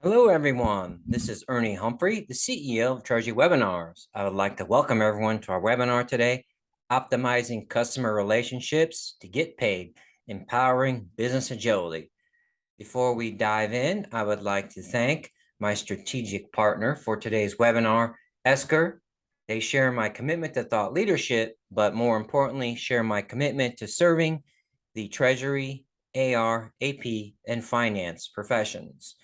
Hello, everyone. This is Ernie Humphrey, the CEO of Treasury Webinars. I would like to welcome everyone to our webinar today, Optimizing Customer Relationships to Get Paid, Empowering Business Agility. Before we dive in, I would like to thank my strategic partner for today's webinar, Esker. They share my commitment to thought leadership, but more importantly, share my commitment to serving the Treasury, AR, AP, and finance professions.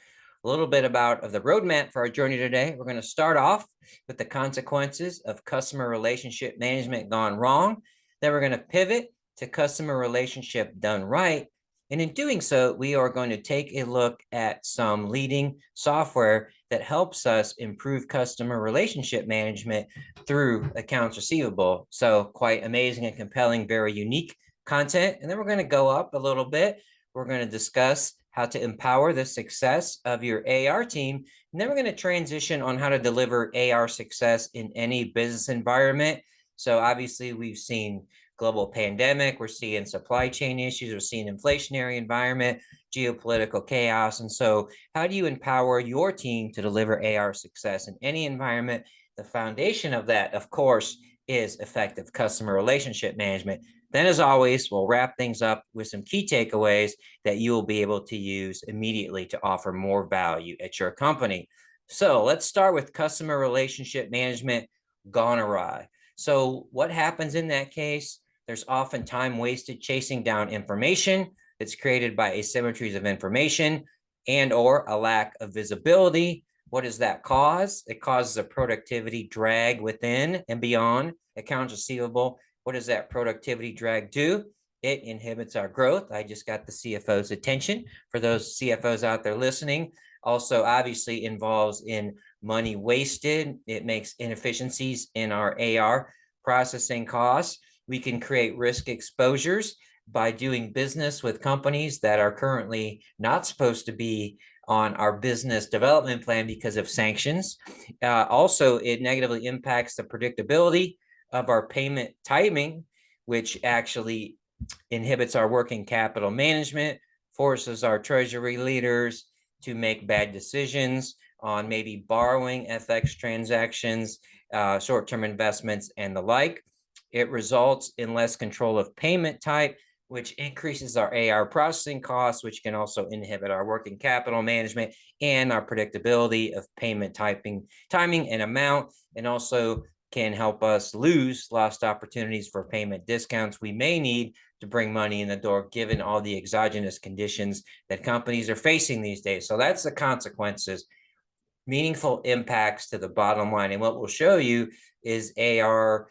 A little bit about the roadmap for our journey today. We're going to start off with the consequences of customer relationship management gone wrong. Then we're going to pivot to customer relationship done right. And in doing so, we are going to take a look at some leading software that helps us improve customer relationship management through accounts receivable. So quite amazing and compelling, very unique content. And then we're going to go up a little bit. We're going to discuss how to empower the success of your AR team. And then we're going to transition on how to deliver AR success in any business environment. So obviously we've seen global pandemic, we're seeing supply chain issues, we're seeing inflationary environment, geopolitical chaos. And so how do you empower your team to deliver AR success in any environment? The foundation of that, of course, is effective customer relationship management. Then, as always, we'll wrap things up with some key takeaways that you will be able to use immediately to offer more value at your company. So let's start with customer relationship management gone awry. So what happens in that case? There's often time wasted chasing down information that's created by asymmetries of information and or a lack of visibility. What does that cause? It causes a productivity drag within and beyond accounts receivable. What does that productivity drag do? It inhibits our growth. I just got the CFO's attention for those CFOs out there listening. Also, obviously, involves in money wasted. It makes inefficiencies in our AR processing costs. We can create risk exposures by doing business with companies that are currently not supposed to be on our business development plan because of sanctions. Also, it negatively impacts the predictability of our payment timing, which actually inhibits our working capital management, forces our treasury leaders to make bad decisions on maybe borrowing FX transactions, short-term investments, and the like. It results in less control of payment type, which increases our AR processing costs, which can also inhibit our working capital management and our predictability of payment timing and amount, and also can help us lose lost opportunities for payment discounts we may need to bring money in the door, given all the exogenous conditions that companies are facing these days. So that's the consequences, meaningful impacts to the bottom line. And what we'll show you is AR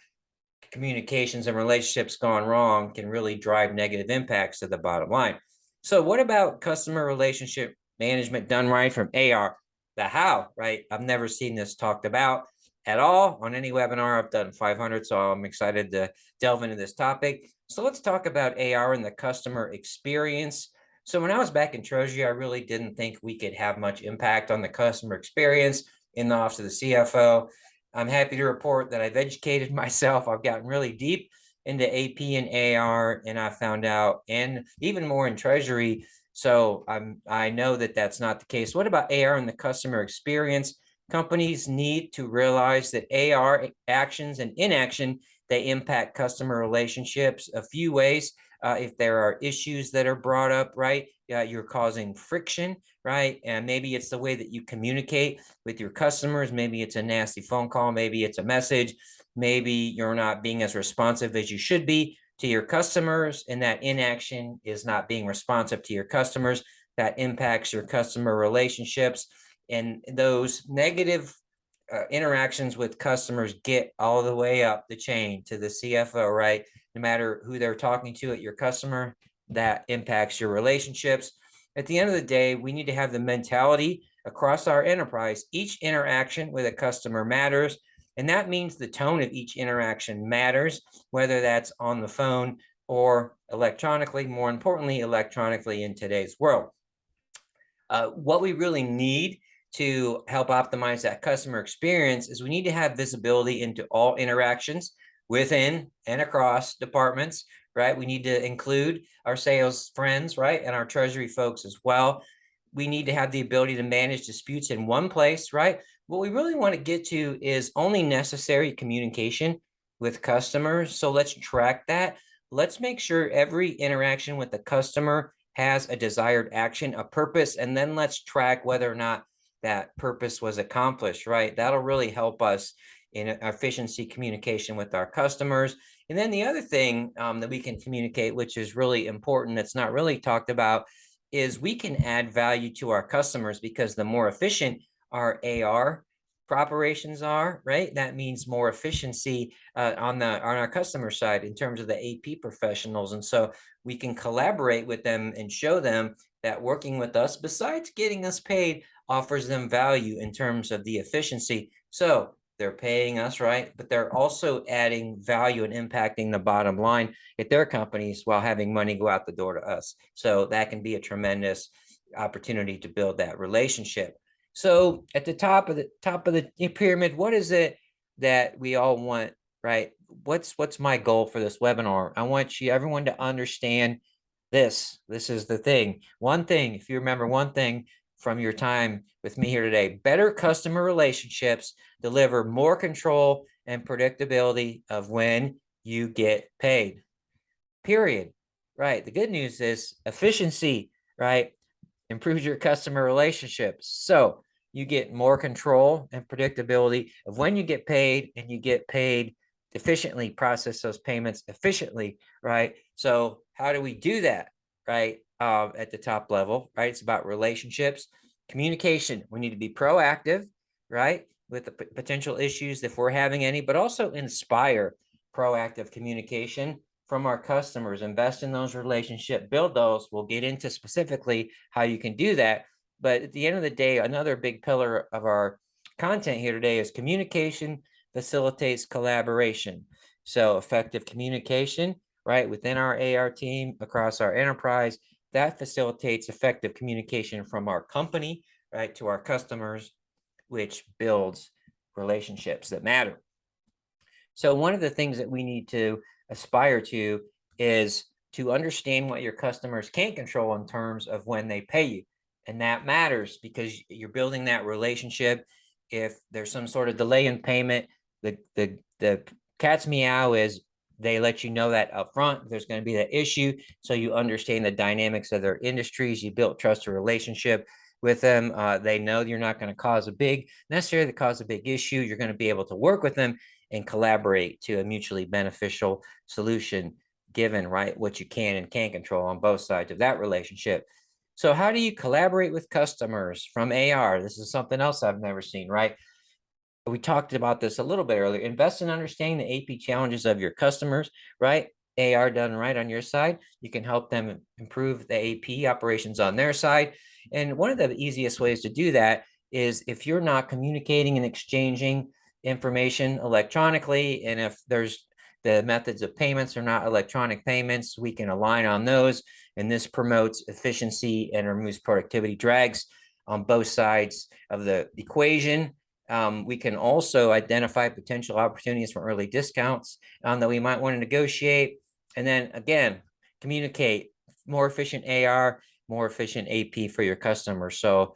communications and relationships gone wrong can really drive negative impacts to the bottom line. So what about customer relationship management done right from AR? The how, right? I've never seen this talked about at all on any webinar. I've done 500, so I'm excited to delve into this topic. So let's talk about AR and the customer experience. So when I was back in Treasury, I really didn't think we could have much impact on the customer experience in the office of the CFO. I'm happy to report that I've educated myself. I've gotten really deep into AP and AR, and I found out, and even more in Treasury. So I know that that's not the case. What about AR and the customer experience? Companies need to realize that AR actions and inaction, they impact customer relationships a few ways. If there are issues that are brought up, right, you're causing friction, right? And maybe it's the way that you communicate with your customers. Maybe it's a nasty phone call. Maybe it's a message. Maybe you're not being as responsive as you should be to your customers, and that inaction is not being responsive to your customers. That impacts your customer relationships. And those negative interactions with customers get all the way up the chain to the CFO, right? No matter who they're talking to at your customer, that impacts your relationships. At the end of the day, we need to have the mentality across our enterprise. Each interaction with a customer matters, and that means the tone of each interaction matters, whether that's on the phone or electronically, more importantly, electronically in today's world. What we really need to help optimize that customer experience is we need to have visibility into all interactions within and across departments, right? We need to include our sales friends, right? And our treasury folks as well. we need to have the ability to manage disputes in one place, right? What we really want to get to is only necessary communication with customers. So let's track that. Let's make sure every interaction with the customer has a desired action, a purpose, and then let's track whether or not that purpose was accomplished, right? That'll really help us in efficiency communication with our customers. And then the other thing that we can communicate, which is really important, that's not really talked about, is we can add value to our customers, because the more efficient our AR operations are, right? That means more efficiency on our customer side in terms of the AP professionals. And so we can collaborate with them and show them that working with us, besides getting us paid, offers them value in terms of the efficiency. So they're paying us, right? But they're also adding value and impacting the bottom line at their companies while having money go out the door to us. So that can be a tremendous opportunity to build that relationship. So at the top of the pyramid, what is it that we all want, right? What's my goal for this webinar? I want everyone to understand this. This is the thing. One thing, if you remember one thing from your time with me here today, better customer relationships deliver more control and predictability of when you get paid. Period. Right. The good news is efficiency, right, improves your customer relationships. So you get more control and predictability of when you get paid, and you get paid efficiently, process those payments efficiently, right? So how do we do that, right? At the top level, right? It's about relationships, communication. We need to be proactive, right, with the potential issues if we're having any, but also inspire proactive communication from our customers. Invest in those relationships, build those. We'll get into specifically how you can do that. But at the end of the day, another big pillar of our content here today is communication facilitates collaboration. So effective communication, right, within our AR team, across our enterprise, that facilitates effective communication from our company, right, to our customers, which builds relationships that matter. So one of the things that we need to aspire to is to understand what your customers can't control in terms of when they pay you. And that matters because you're building that relationship. If there's some sort of delay in payment, the cat's meow is they let you know that up front there's going to be that issue. So you understand the dynamics of their industries. You built trusted relationship with them. They know you're not going to necessarily cause a big issue. You're going to be able to work with them and collaborate to a mutually beneficial solution, given, right, what you can and can't control on both sides of that relationship. So how do you collaborate with customers from AR? This is something else I've never seen, right? We talked about this a little bit earlier. Invest in understanding the AP challenges of your customers, right? AR done right on your side. You can help them improve the AP operations on their side. And one of the easiest ways to do that is if you're not communicating and exchanging information electronically, and if there's the methods of payments are not electronic payments, we can align on those. And this promotes efficiency and removes productivity drags on both sides of the equation. We can also identify potential opportunities for early discounts that we might want to negotiate. And then again, communicate more efficient AR, more efficient AP for your customers. So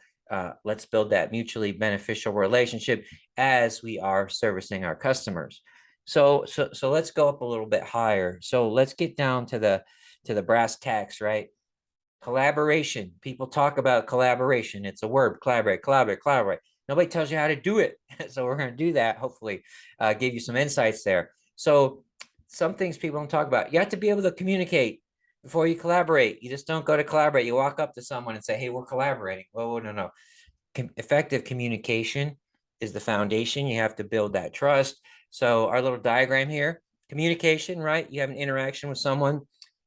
let's build that mutually beneficial relationship as we are servicing our customers. So let's go up a little bit higher. So let's get down to the brass tacks, right? Collaboration. People talk about collaboration. It's a word. Collaborate, collaborate, collaborate. Nobody tells you how to do it. So we're going to do that, hopefully, give you some insights there. So some things people don't talk about. You have to be able to communicate before you collaborate. You just don't go to collaborate. You walk up to someone and say, hey, we're collaborating. Well, no. Effective communication is the foundation. You have to build that trust. So our little diagram here, communication, right? You have an interaction with someone,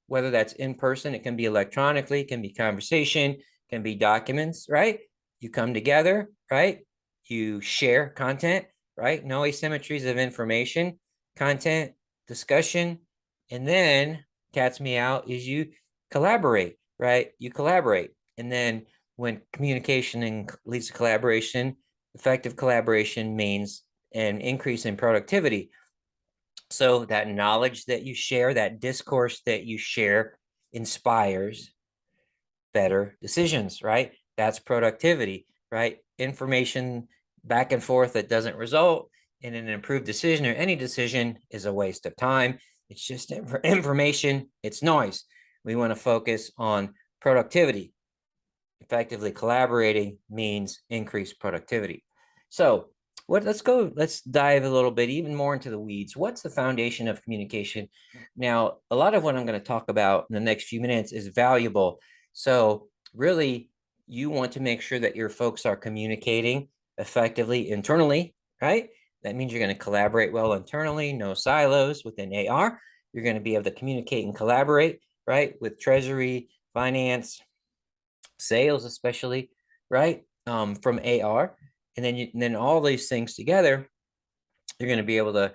whether that's in person, it can be electronically, it can be conversation, can be documents, right? You come together, right? You share content, right? No asymmetries of information, content, discussion, and then cat's meow is you collaborate, right? You collaborate. And then when communication leads to collaboration, effective collaboration means an increase in productivity. So that knowledge that you share, that discourse that you share inspires better decisions, right? That's productivity, right? Information back and forth that doesn't result in an improved decision or any decision is a waste of time. It's just information, it's noise. We want to focus on productivity. Effectively collaborating means increased productivity. So let's dive a little bit even more into the weeds. What's the foundation of communication? Now, a lot of what I'm going to talk about in the next few minutes is valuable. So really, you want to make sure that your folks are communicating effectively internally, right? That means you're going to collaborate well internally, no silos within AR. You're going to be able to communicate and collaborate, right, with treasury, finance, sales, especially, right, from AR. And then all these things together, you're going to be able to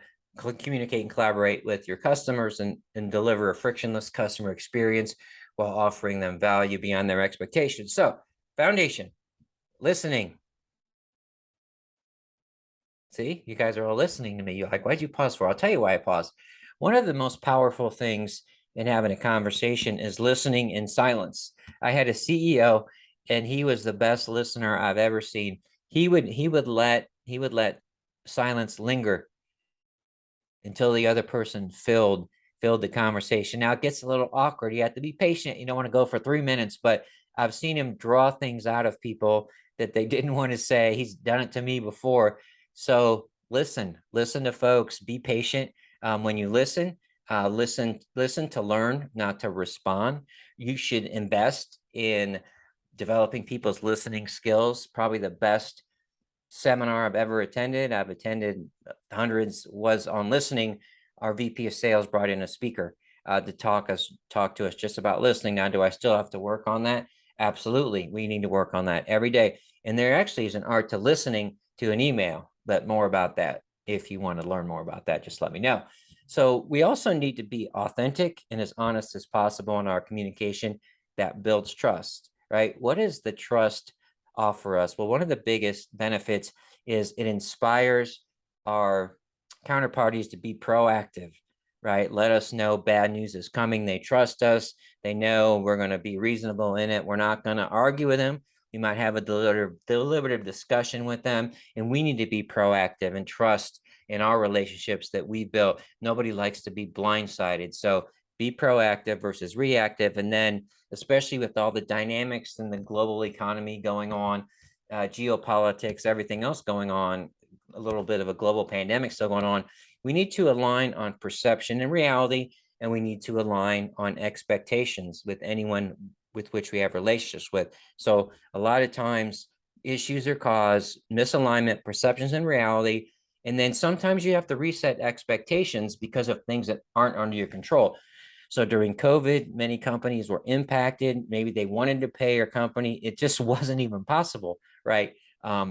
communicate and collaborate with your customers and deliver a frictionless customer experience while offering them value beyond their expectations. So, foundation, listening. See, you guys are all listening to me. You're like, why'd you pause for? I'll tell you why I paused. One of the most powerful things in having a conversation is listening in silence. I had a CEO, and he was the best listener I've ever seen. He would let silence linger until the other person filled the conversation. Now it gets a little awkward. You have to be patient. You don't want to go for 3 minutes, but I've seen him draw things out of people that they didn't want to say. He's done it to me before. So listen to folks. Be patient. When you listen to learn, not to respond. You should invest in developing people's listening skills. Probably the best seminar I've ever attended. I've attended hundreds, was on listening. Our VP of sales brought in a speaker to talk to us just about listening. Now, do I still have to work on that? Absolutely. We need to work on that every day. And there actually is an art to listening to an email, but more about that. If you want to learn more about that, just let me know. So we also need to be authentic and as honest as possible in our communication. That builds trust, right? What is the trust offer us? Well, one of the biggest benefits is it inspires our counterparties to be proactive, right? Let us know bad news is coming. They trust us. They know we're going to be reasonable in it. We're not going to argue with them. We might have a deliberative discussion with them, and we need to be proactive and trust in our relationships that we built. Nobody likes to be blindsided. So be proactive versus reactive. And then, especially with all the dynamics in the global economy going on, geopolitics, everything else going on, a little bit of a global pandemic still going on, we need to align on perception and reality, and we need to align on expectations with anyone with which we have relationships with. So a lot of times issues are caused misalignment, perceptions and reality. And then sometimes you have to reset expectations because of things that aren't under your control. So during COVID, many companies were impacted. Maybe they wanted to pay your company. It just wasn't even possible, right?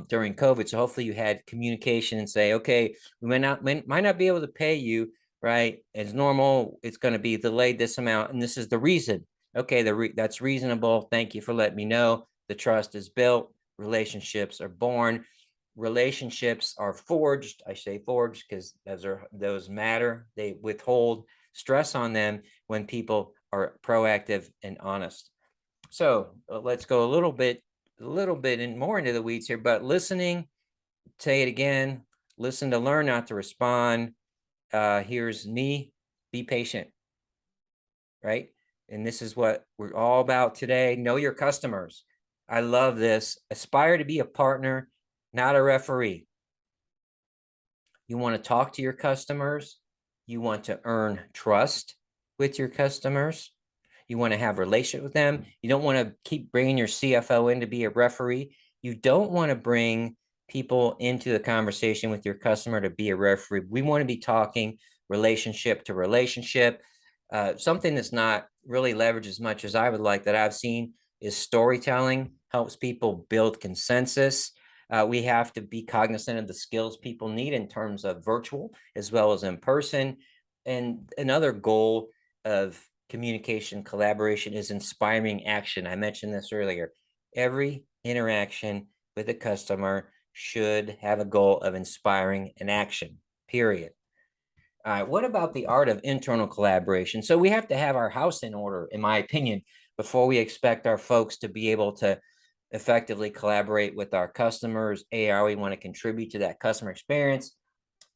During COVID. So hopefully you had communication and say, okay, we might not be able to pay you, right? As normal, it's going to be delayed this amount. And this is the reason. Okay, that's reasonable. Thank you for letting me know. The trust is built. Relationships are born. Relationships are forged. I say forged because those matter. They withhold stress on them when people are proactive and honest. So let's go a little bit and more into the weeds here, but listening, say it again, listen to learn, not to respond. Here's me, be patient, right? And this is what we're all about today. Know your customers. I love this. Aspire to be a partner, not a referee. You want to talk to your customers. You want to earn trust with your customers. You want to have a relationship with them. You don't want to keep bringing your CFO in to be a referee. You don't want to bring people into the conversation with your customer to be a referee. We want to be talking relationship to relationship. Something that's not really leveraged as much as I would like that I've seen is storytelling. Helps people build consensus. We have to be cognizant of the skills people need in terms of virtual as well as in person. And another goal of communication collaboration is inspiring action. I mentioned this earlier. Every interaction with a customer should have a goal of inspiring an action, period. All right, what about the art of internal collaboration? So we have to have our house in order, in my opinion, before we expect our folks to be able to effectively collaborate with our customers. AR, we want to contribute to that customer experience.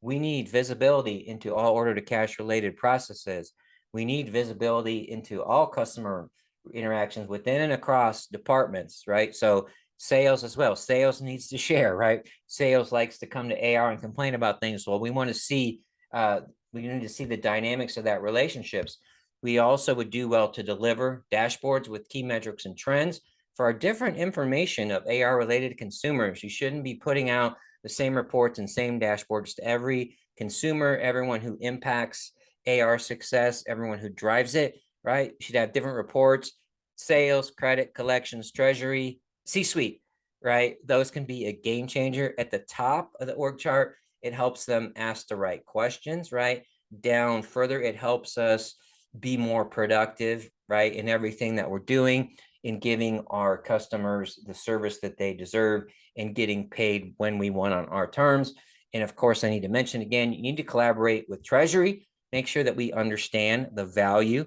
We need visibility into all order to cash related processes. We need visibility into all customer interactions within and across departments, right? So sales as well. Sales needs to share, right? Sales likes to come to AR and complain about things. Well, we want to see, we need to see the dynamics of that relationships. We also would do well to deliver dashboards with key metrics and trends for our different information of AR related consumers. You shouldn't be putting out the same reports and same dashboards to every consumer, everyone who impacts AR success, everyone who drives it, right? You should have different reports, sales, credit, collections, treasury, C-suite, right? Those can be a game changer. At the top of the org chart, it helps them ask the right questions, right? Down further, it helps us be more productive, right? In everything that we're doing, in giving our customers the service that they deserve and getting paid when we want on our terms. And of course, I need to mention again, you need to collaborate with Treasury. Make sure that we understand the value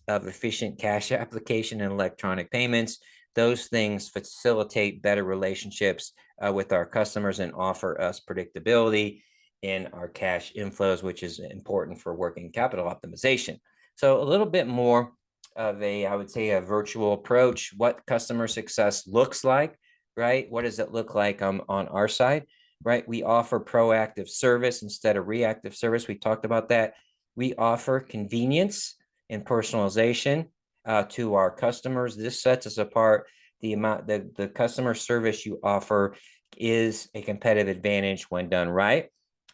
of efficient cash application and electronic payments. Those things facilitate better relationships with our customers and offer us predictability in our cash inflows, which is important for working capital optimization. So a little bit more of a, I would say, a virtual approach, what customer success looks like, right? What does it look like on our side, right? We offer proactive service instead of reactive service. We talked about that. We offer convenience and personalization to our customers. This sets us apart. The customer service you offer is a competitive advantage when done right.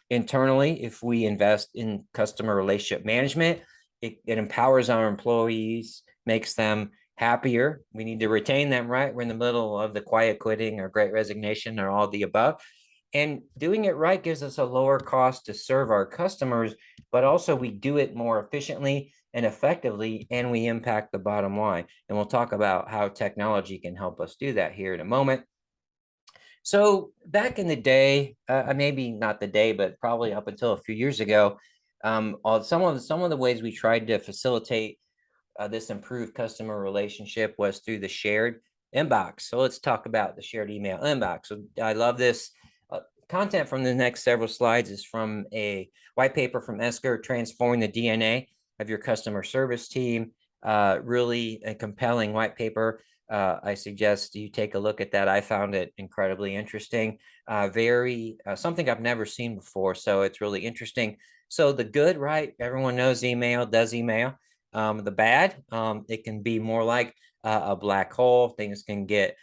Internally, if we invest in customer relationship management, it empowers our employees, makes them happier. We need to retain them, right? We're in the middle of the quiet quitting or great resignation or all the above. And doing it right gives us a lower cost to serve our customers, but also we do it more efficiently and effectively, and we impact the bottom line. And we'll talk about how technology can help us do that here in a moment. So back in the day, maybe not the day, but probably up until a few years ago, some of the ways we tried to facilitate this improved customer relationship was through the shared inbox. So let's talk about the shared email inbox. So I love this. Content from the next several slides is from a white paper from Esker, Transforming the DNA of Your Customer Service Team. Really a compelling white paper. I suggest you take a look at that. I found it incredibly interesting. Something I've never seen before. So it's really interesting. So the good, right? Everyone knows email, does email. The bad, it can be more like a black hole. Things can get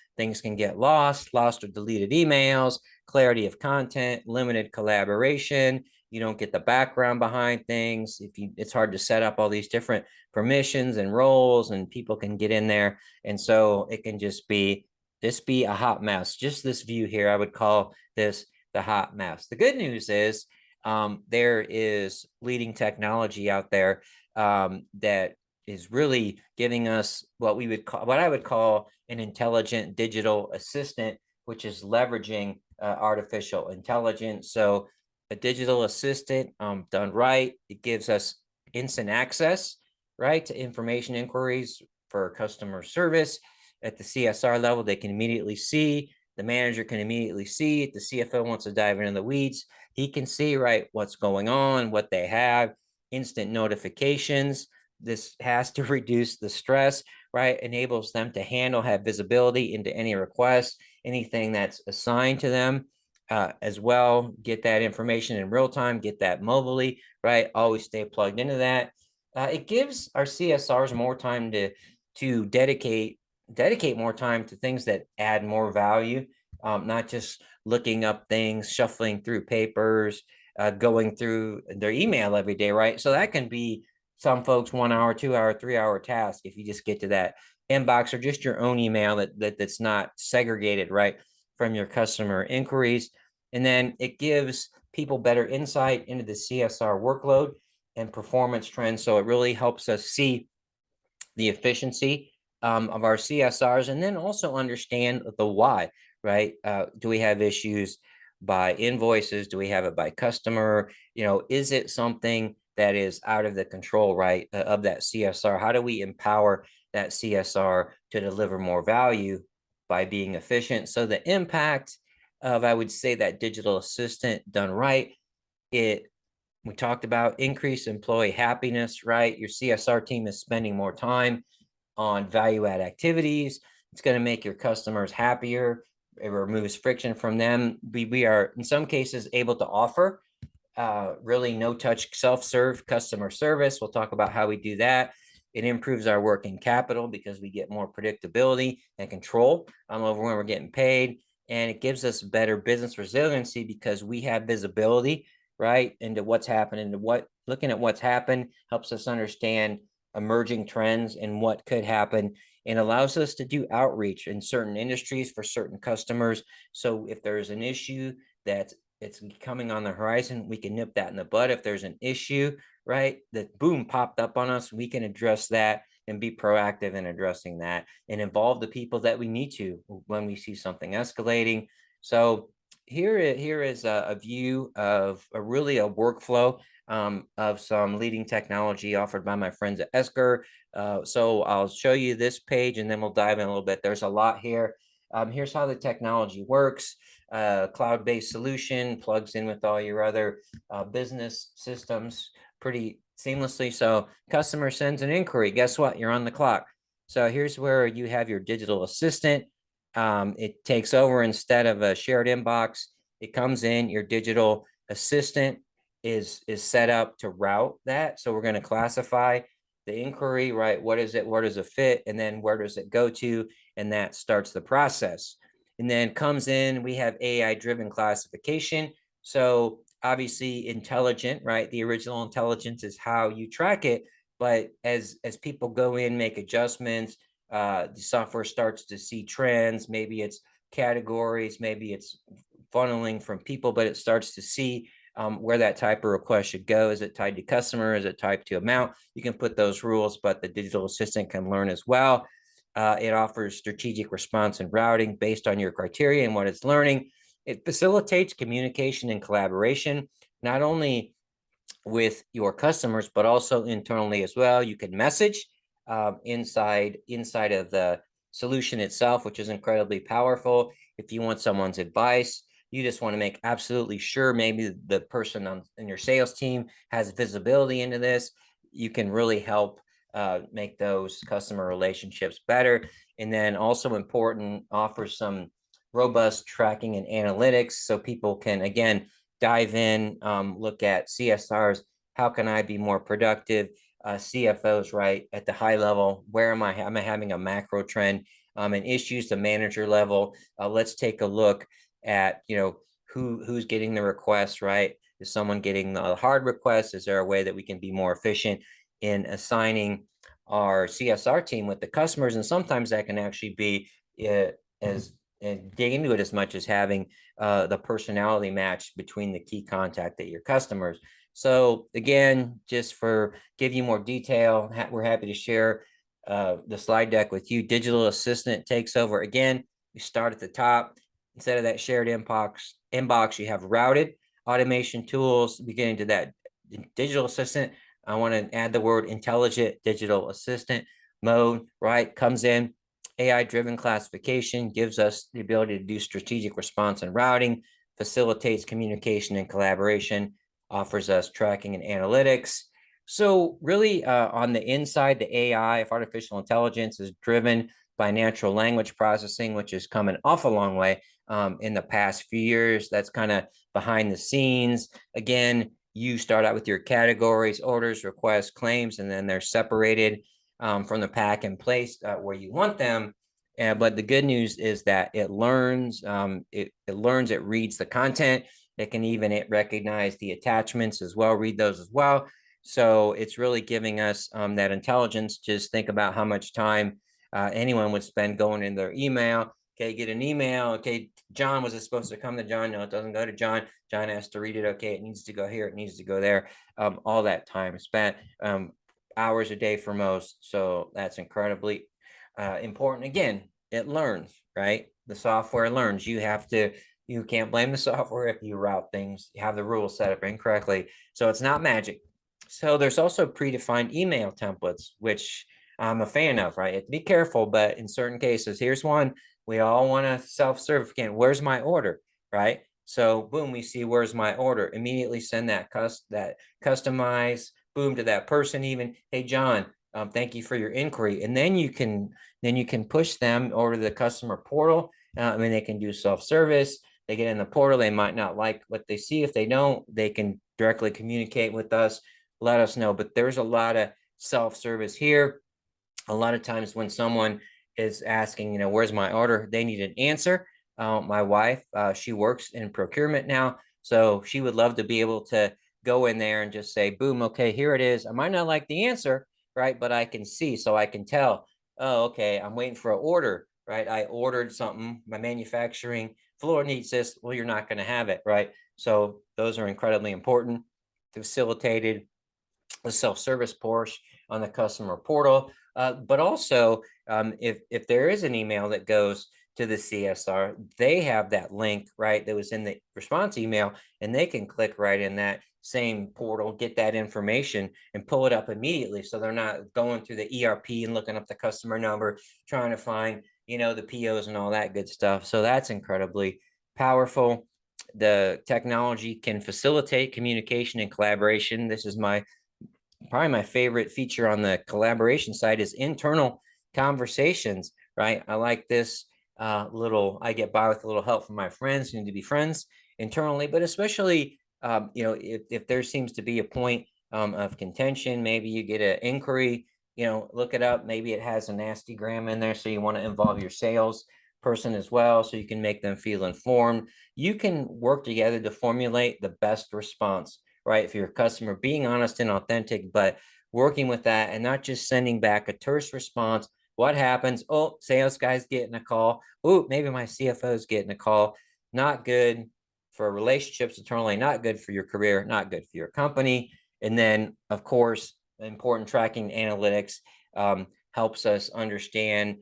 lost or deleted emails, clarity of content, limited collaboration. You don't get the background behind things. It's hard to set up all these different permissions and roles, and people can get in there. And so it can just be a hot mess. Just this view here, I would call this the hot mess. The good news is there is leading technology out there that is really giving us what I would call an intelligent digital assistant, which is leveraging artificial intelligence. So a digital assistant done right, it gives us instant access, right, to information inquiries for customer service. At the CSR level, they can immediately see, the manager can immediately see, if the CFO wants to dive into the weeds, he can see, right, what's going on, what they have, instant notifications. This has to reduce the stress, right? Enables them to have visibility into any requests, anything that's assigned to them as well. Get that information in real time, get that mobilely, right? Always stay plugged into that. It gives our CSRs more time to dedicate more time to things that add more value, not just looking up things, shuffling through papers, going through their email every day, right? So that can be some folks 1 hour, 2 hour, 3 hour task if you just get to that inbox or just your own email that's not segregated, right, from your customer inquiries. And then it gives people better insight into the CSR workload and performance trends. So it really helps us see the efficiency of our CSRs, and then also understand the why, right? Do we have issues by invoices? Do we have it by customer? Is it something that is out of the control, right, of that CSR? How do we empower that CSR to deliver more value by being efficient. So the impact of, I would say, that digital assistant done right, we talked about increased employee happiness, right? Your CSR team is spending more time on value add activities. It's going to make your customers happier. It removes friction from them. We are, in some cases, able to offer really no touch self-serve customer service. We'll talk about how we do that. It improves our working capital because we get more predictability and control over when we're getting paid. And it gives us better business resiliency because we have visibility, right, into what's happening, looking at what's happened helps us understand emerging trends and what could happen, and allows us to do outreach in certain industries for certain customers. So if there's an issue that's it's coming on the horizon, we can nip that in the bud. If there's an issue, right, that boom popped up on us, we can address that and be proactive in addressing that and involve the people that we need to when we see something escalating. So here is a view of a workflow of some leading technology offered by my friends at Esker. So I'll show you this page and then we'll dive in a little bit. There's a lot here. Here's how the technology works. Cloud-based solution plugs in with all your other business systems pretty seamlessly. So customer sends an inquiry. Guess what? You're on the clock. So here's where you have your digital assistant. It takes over instead of a shared inbox. It comes in. Your digital assistant is set up to route that. So we're going to classify the inquiry, right? What is it? Where does it fit? And then where does it go to? And that starts the process. And then comes in, we have AI-driven classification. So obviously intelligent, right? The original intelligence is how you track it. But as people go in, make adjustments, the software starts to see trends. Maybe it's categories, maybe it's funneling from people, but it starts to see where that type of request should go. Is it tied to customer? Is it tied to amount? You can put those rules, but the digital assistant can learn as well. It offers strategic response and routing based on your criteria and what it's learning. It facilitates communication and collaboration, not only with your customers, but also internally as well. You can message inside of the solution itself, which is incredibly powerful. If you want someone's advice, you just want to make absolutely sure maybe the person in your sales team has visibility into this. You can really help make those customer relationships better. And then also important, offers some robust tracking and analytics so people can, again, dive in, look at CSRs. How can I be more productive? CFOs, right, at the high level, where am I having a macro trend, and issues to manager level. Let's take a look at, who's getting the requests, right? Is someone getting the hard requests? Is there a way that we can be more efficient in assigning our CSR team with the customers? And sometimes that can actually be as and dig into it as much as having the personality match between the key contact at your customers. So again, just for give you more detail, we're happy to share the slide deck with you. Digital assistant takes over. Again, you start at the top. Instead of that shared inbox, you have routed automation tools. Beginning to that digital assistant, I want to add the word intelligent digital assistant mode, right? Comes in. AI-driven classification gives us the ability to do strategic response and routing, facilitates communication and collaboration, offers us tracking and analytics. So really on the inside, the AI, if artificial intelligence, is driven by natural language processing, which has come an awful long way in the past few years. That's kind of behind the scenes. Again, you start out with your categories, orders, requests, claims, and then they're separated from the pack and placed where you want them. But the good news is that it learns, it reads the content. It can even recognize the attachments as well, read those as well. So it's really giving us that intelligence. Just think about how much time anyone would spend going in their email. Okay, get an email. Okay, John, was it supposed to come to John? No, it doesn't go to John. John has to read it. Okay, it needs to go here. It needs to go there. All that time spent, hours a day for most. So that's incredibly important. Again, it learns, right? The software learns. You can't blame the software if you route things, you have the rules set up incorrectly. So it's not magic. So there's also predefined email templates, which I'm a fan of, right? Be careful, but in certain cases, here's one We all want to self-serve. Again, where's my order, right? So boom, we see where's my order. Immediately send that customize boom to that person. Even, hey John, thank you for your inquiry, and then you can push them over to the customer portal. I mean, they can do self-service. They get in the portal. They might not like what they see. If they don't, they can directly communicate with us, let us know. But there's a lot of self-service here. A lot of times when someone is asking, where's my order, they need an answer. My wife, she works in procurement now, so she would love to be able to go in there and just say, boom, okay, here it is. I might not like the answer, right? But I can see, so I can tell, oh, okay, I'm waiting for an order, right? I ordered something, my manufacturing floor needs this. Well, you're not going to have it, right? So those are incredibly important. Facilitated the self-service portion on the customer portal. But also, if there is an email that goes to the CSR, they have that link, right, that was in the response email, and they can click right in that same portal, get that information, and pull it up immediately. So they're not going through the ERP and looking up the customer number, trying to find, the POs and all that good stuff. So that's incredibly powerful. The technology can facilitate communication and collaboration. This is probably my favorite feature on the collaboration side is internal conversations, right? I like this I get by with a little help from my friends who need to be friends internally, but especially, if there seems to be a point of contention, maybe you get an inquiry, look it up. Maybe it has a nasty gram in there. So you want to involve your sales person as well, so you can make them feel informed. You can work together to formulate the best response, right? If you're a customer, being honest and authentic, but working with that and not just sending back a terse response. What happens? Oh, sales guy's getting a call. Oh, maybe my CFO's getting a call. Not good for relationships internally, not good for your career, not good for your company. And then, of course, important tracking analytics helps us understand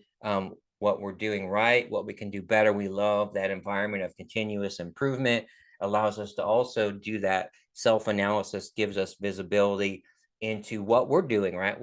what we're doing right, what we can do better. We love that environment of continuous improvement. Allows us to also do that self-analysis, gives us visibility into what we're doing right,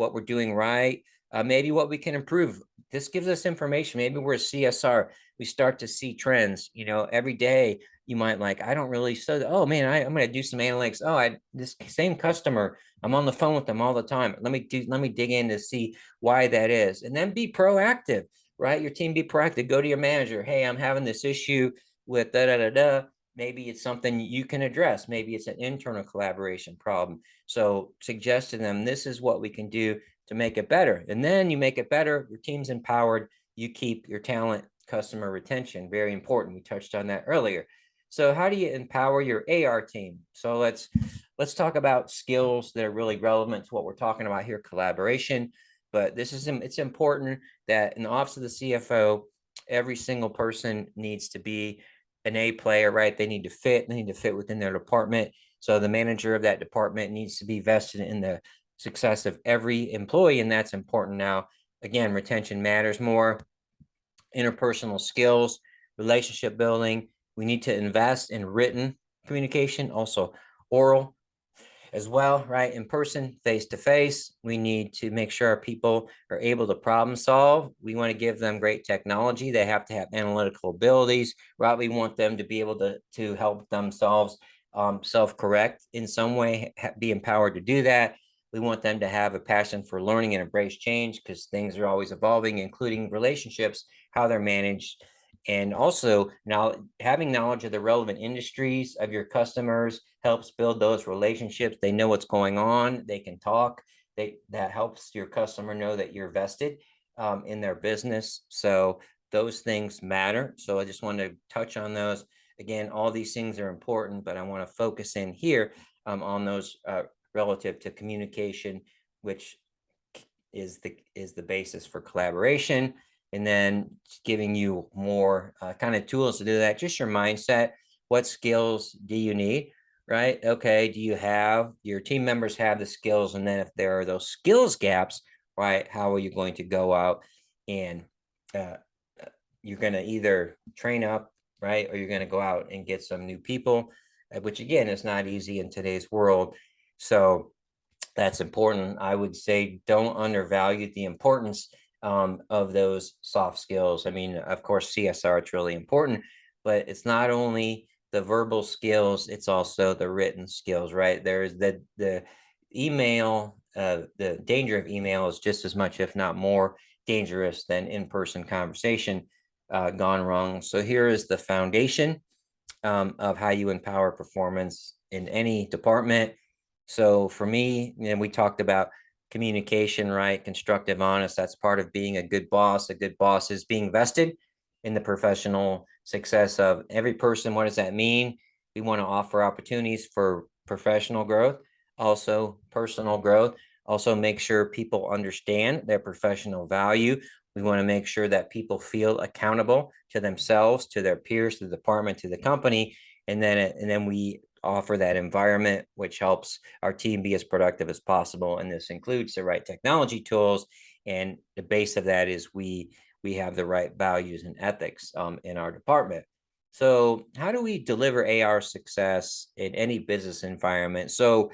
maybe what we can improve. This gives us information. Maybe we're a CSR. We start to see trends, every day. You might I don't really, so, oh man, I'm going to do some analytics. Oh, this same customer, I'm on the phone with them all the time. Let me dig in to see why that is. And then be proactive, right? Your team, be proactive. Go to your manager. Hey, I'm having this issue with da da da da. Maybe it's something you can address. Maybe it's an internal collaboration problem. So suggest to them, this is what we can do to make it better. And then you make it better, your team's empowered, you keep your talent, customer retention, very important. We touched on that earlier. So how do you empower your AR team? So let's talk about skills that are really relevant to what we're talking about here, collaboration. But it's important that in the office of the CFO, every single person needs to be an A player, right? They need to fit within their department. So the manager of that department needs to be vested in the success of every employee, and that's important. Now, again, retention matters more. Interpersonal skills, relationship building. We need to invest in written communication, also oral as well, right? In person, face to face. We need to make sure our people are able to problem solve. We want to give them great technology. They have to have analytical abilities, right? We want them to be able to help themselves self-correct in some way, be empowered to do that. We want them to have a passion for learning and embrace change, because things are always evolving, including relationships, how they're managed. And also, now having knowledge of the relevant industries of your customers helps build those relationships. They know what's going on. They can talk. That helps your customer know that you're vested in their business. So those things matter. So I just want to touch on those. Again, all these things are important, but I want to focus in here on those relative to communication, which is the basis for collaboration. And then giving you more kind of tools to do that. Just your mindset. What skills do you need? Right? Okay. Do you have your team members have the skills? And then if there are those skills gaps, right, how are you going to go out and you're going to either train up, right, or you're going to go out and get some new people, which again is not easy in today's world. So that's important. I would say don't undervalue the importance of those soft skills. I mean, of course, CSR, it's really important, but it's not only the verbal skills, it's also the written skills, right? There's the email, the danger of email is just as much, if not more dangerous than in-person conversation gone wrong. So here is the foundation of how you empower performance in any department. So for me, we talked about communication, right? Constructive, honest. That's part of being a good boss. A good boss is being vested in the professional success of every person. What does that mean? We want to offer opportunities for professional growth, also personal growth, also make sure people understand their professional value. We want to make sure that people feel accountable to themselves, to their peers, to the department, to the company, and then we offer that environment which helps our team be as productive as possible. And this includes the right technology tools, and the base of that is we have the right values and ethics in our department. So how do we deliver AR success in any business environment? So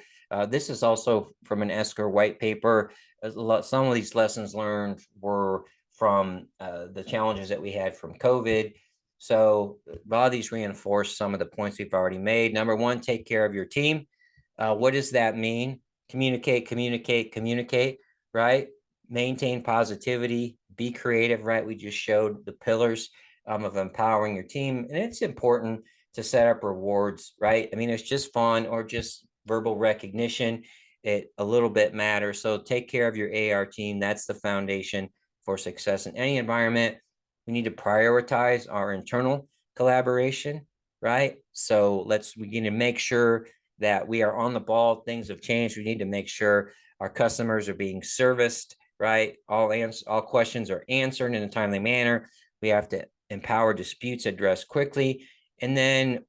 this is also from an Esker white paper. Some of these lessons learned were from the challenges that we had from COVID. So a lot of these reinforce some of the points we've already made. Number one, take care of your team. What does that mean? Communicate, communicate, communicate, right? Maintain positivity, be creative, right? We just showed the pillars of empowering your team. And it's important to set up rewards, right? I mean, it's just fun or just verbal recognition. It a little bit matters. So take care of your AR team. That's the foundation for success in any environment. We need to prioritize our internal collaboration, right? So we need to make sure that we are on the ball. Things have changed. We need to make sure our customers are being serviced, right? All questions are answered in a timely manner. We have to empower disputes addressed quickly. And then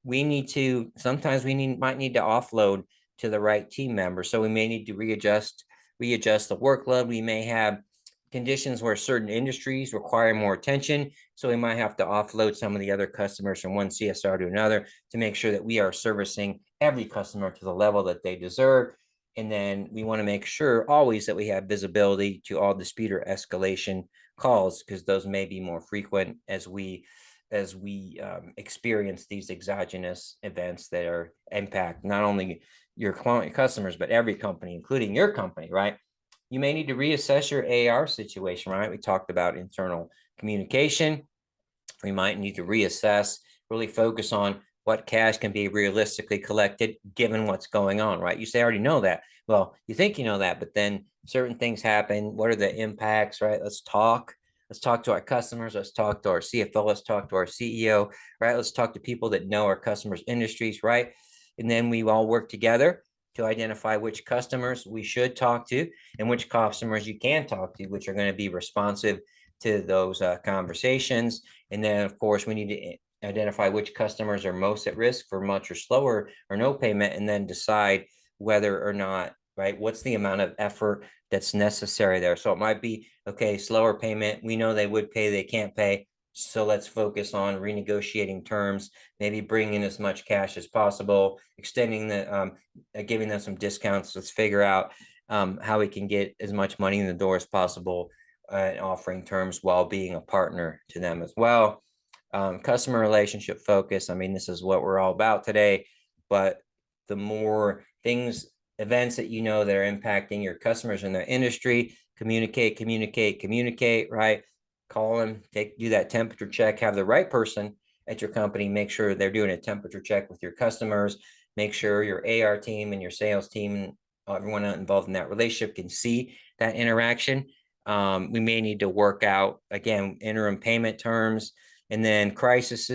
sometimes we might need to offload to the right team member. So we may need to readjust the workload. We may have conditions where certain industries require more attention. So we might have to offload some of the other customers from one CSR to another to make sure that we are servicing every customer to the level that they deserve. And then we want to make sure always that we have visibility to all dispute or escalation calls, because those may be more frequent as we experience these exogenous events that are impact not only your customers, but every company, including your company, right? You may need to reassess your AR situation, right? We talked about internal communication. We might need to reassess, really focus on what cash can be realistically collected given what's going on, right? You say, I already know that. Well, you think you know that, but then certain things happen. What are the impacts, right? Let's talk to our customers. Let's talk to our CFO. Let's talk to our CEO, right? Let's talk to people that know our customers' industries, right? And then we all work together to identify which customers we should talk to and which customers you can talk to, which are going to be responsive to those conversations. And then, of course, we need to identify which customers are most at risk for much or slower or no payment, and then decide whether or not, right, what's the amount of effort that's necessary there. So it might be, okay, slower payment. We know they would pay, they can't pay. So let's focus on renegotiating terms, maybe bringing in as much cash as possible, extending giving them some discounts. Let's figure out how we can get as much money in the door as possible, and offering terms while being a partner to them as well. Customer relationship focus. I mean, this is what we're all about today, but the more events that that are impacting your customers in their industry, communicate, right? Call them, do that temperature check, have the right person at your company, make sure they're doing a temperature check with your customers, make sure your AR team and your sales team and everyone involved in that relationship can see that interaction. We may need to work out, again, interim payment terms. And then crises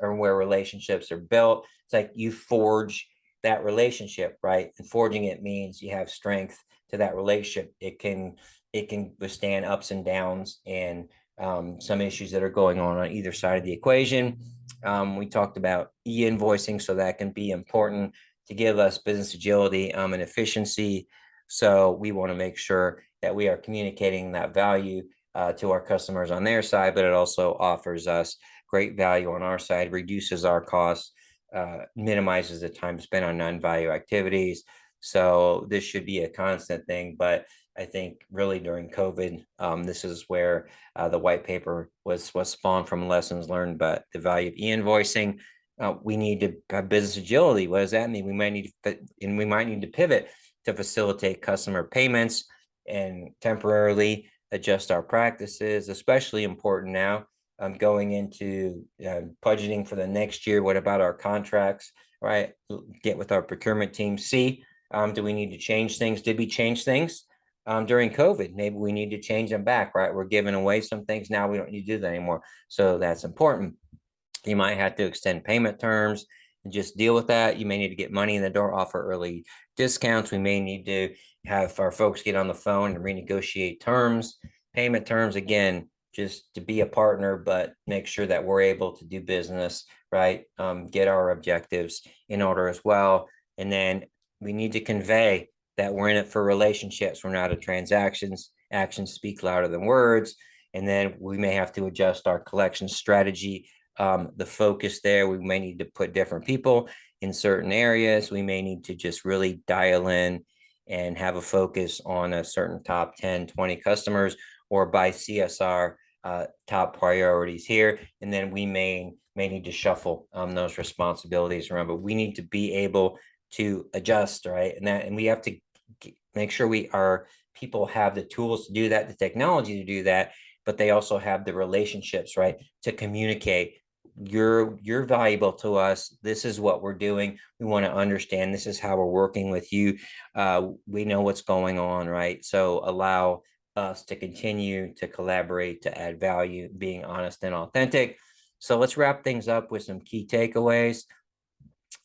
are where relationships are built. It's like you forge that relationship, right? And forging it means you have strength to that relationship. It can withstand ups and downs and some issues that are going on either side of the equation. We talked about e-invoicing, so that can be important to give us business agility and efficiency. So we want to make sure that we are communicating that value to our customers on their side, but it also offers us great value on our side, reduces our costs, minimizes the time spent on non-value activities. So this should be a constant thing, but I think really during COVID, this is where the white paper was spawned from lessons learned, but the value of e-invoicing. We need to have business agility. What does that mean? We might need to pivot to facilitate customer payments and temporarily adjust our practices, especially important now going into budgeting for the next year. What about our contracts, right? Get with our procurement team, see, do we need to change things? Did we change things during COVID? Maybe we need to change them back, right? We're giving away some things now. We don't need to do that anymore. So that's important. You might have to extend payment terms and just deal with that. You may need to get money in the door, offer early discounts. We may need to have our folks get on the phone and renegotiate terms, payment terms. Again, just to be a partner, but make sure that we're able to do business, right? Get our objectives in order as well. And then we need to convey that we're in it for relationships. We're not a transactions. Actions speak louder than words. And then we may have to adjust our collection strategy, the focus there. We may need to put different people in certain areas. We may need to just really dial in and have a focus on a certain top 10, 20 customers, or by CSR top priorities here. And then we may need to shuffle those responsibilities around, but we need to be able to adjust, right? And we have to make sure our people have the tools to do that, the technology to do that, but they also have the relationships, right, to communicate. You're valuable to us. This is what we're doing. We want to understand. This is how we're working with you. We know what's going on, right? So allow us to continue to collaborate, to add value, being honest and authentic. So let's wrap things up with some key takeaways.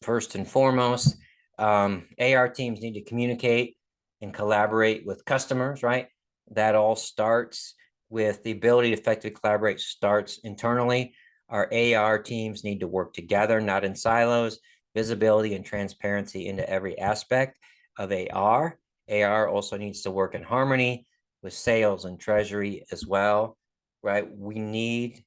First and foremost, AR teams need to communicate and collaborate with customers, right? That all starts with the ability to effectively collaborate, starts internally. Our AR teams need to work together, not in silos. Visibility and transparency into every aspect of AR. AR also needs to work in harmony with sales and treasury as well, right? We need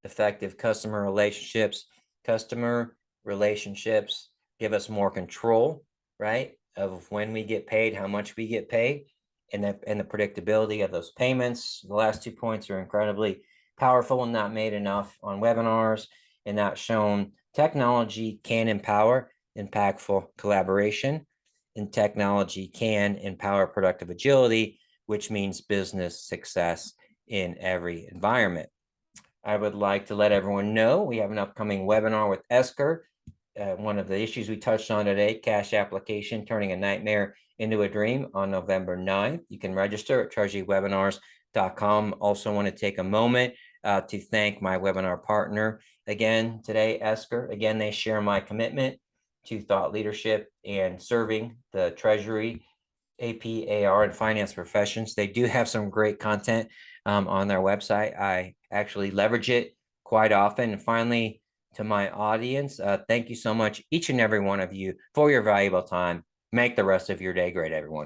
effective customer relationships. Customer relationships give us more control, right, of when we get paid, how much we get paid, and the predictability of those payments. The last 2 points are incredibly powerful and not made enough on webinars and not shown. Technology can empower impactful collaboration, and technology can empower productive agility, which means business success in every environment. I would like to let everyone know we have an upcoming webinar with Esker. One of the issues we touched on today, cash application, turning a nightmare into a dream, on November 9th. You can register at treasurywebinars.com. Also want to take a moment to thank my webinar partner again today, Esker. Again, they share my commitment to thought leadership and serving the Treasury, AP, AR, and finance professions. They do have some great content on their website. I actually leverage it quite often. And finally, to my audience, thank you so much, each and every one of you, for your valuable time. Make the rest of your day great, everyone.